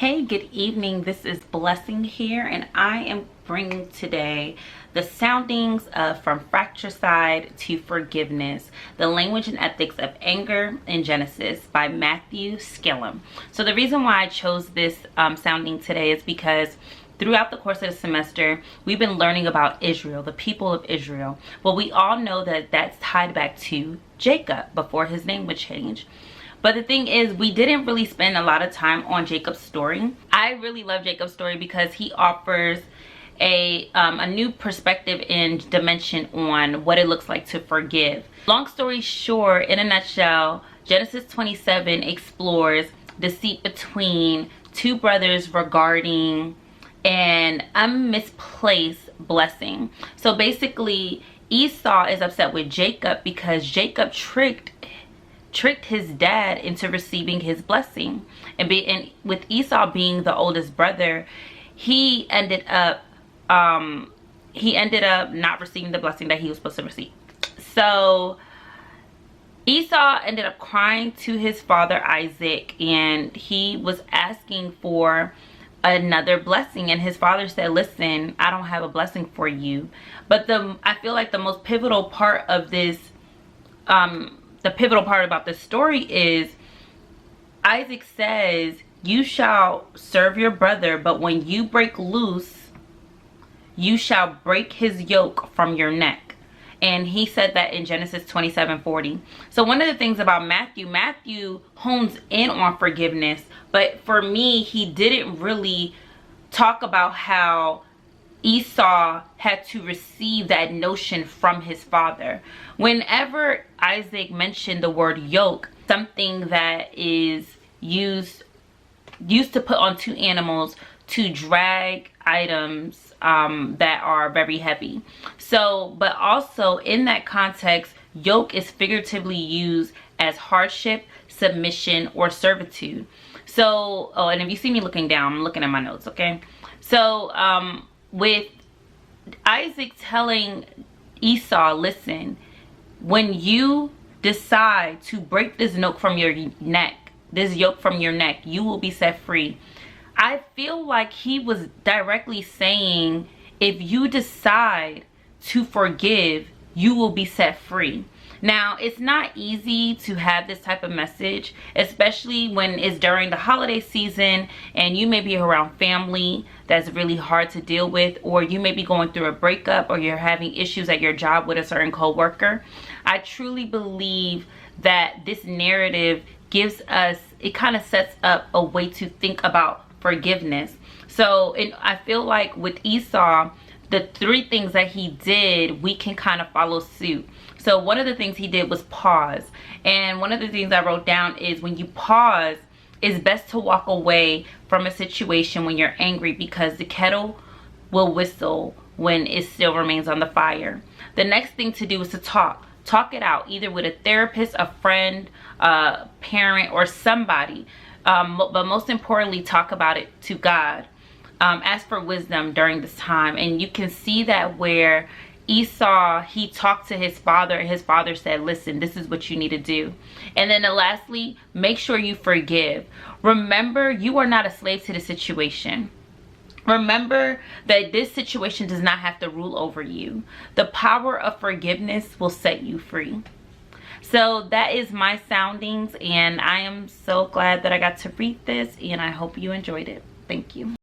Hey, good evening. This is Blessing here, and I am bringing today the soundings of From Fratricide to Forgiveness, the language and ethics of anger in Genesis by Matthew Skillum. So the reason why I chose this sounding today is because throughout the course of the semester, we've been learning about Israel, the people of Israel. Well, we all know that that's tied back to Jacob before his name would change. But the thing is, we didn't really spend a lot of time on Jacob's story. I really love Jacob's story because he offers a new perspective and dimension on what it looks like to forgive. Long story short, in a nutshell, Genesis 27 explores deceit between two brothers regarding an unmisplaced blessing. So basically, Esau is upset with Jacob because Jacob tricked his dad into receiving his blessing, and with Esau being the oldest brother, he ended up not receiving the blessing that he was supposed to receive. So Esau ended up crying to his father Isaac, and he was asking for another blessing, and his father said, listen, I don't have a blessing for you. But I feel like the most pivotal part of this the pivotal part about this story is Isaac says, you shall serve your brother, but when you break loose, you shall break his yoke from your neck. And he said that in Genesis 27:40. So one of the things about Matthew hones in on forgiveness, but for me, he didn't really talk about how Esau had to receive that notion from his father. Whenever Isaac mentioned the word yoke, something that is used to put on two animals to drag items that are very heavy. So, but also in that context, yoke is figuratively used as hardship, submission, or servitude. So, oh, and if you see me looking down, I'm looking at my notes, okay? So, with Isaac telling Esau, listen, when you decide to break this yoke from your neck, you will be set free. I feel like he was directly saying, if you decide to forgive, you will be set free. Now, it's not easy to have this type of message, especially when it's during the holiday season and you may be around family that's really hard to deal with, or you may be going through a breakup, or you're having issues at your job with a certain coworker. I truly believe that this narrative gives us, it kind of sets up a way to think about forgiveness. So I feel like with Esau, the three things that he did, we can kind of follow suit. So one of the things he did was pause. And one of the things I wrote down is, when you pause, it's best to walk away from a situation when you're angry, because the kettle will whistle when it still remains on the fire. The next thing to do is to talk it out, either with a therapist, a friend, a parent, or somebody. But most importantly, talk about it to God. Ask for wisdom during this time. And you can see that where Esau, he talked to his father, and his father said, listen, this is what you need to do. And then lastly, make sure you forgive. Remember, you are not a slave to the situation. Remember that this situation does not have to rule over you. The power of forgiveness will set you free. So that is my soundings, and I am so glad that I got to read this, and I hope you enjoyed it. Thank you.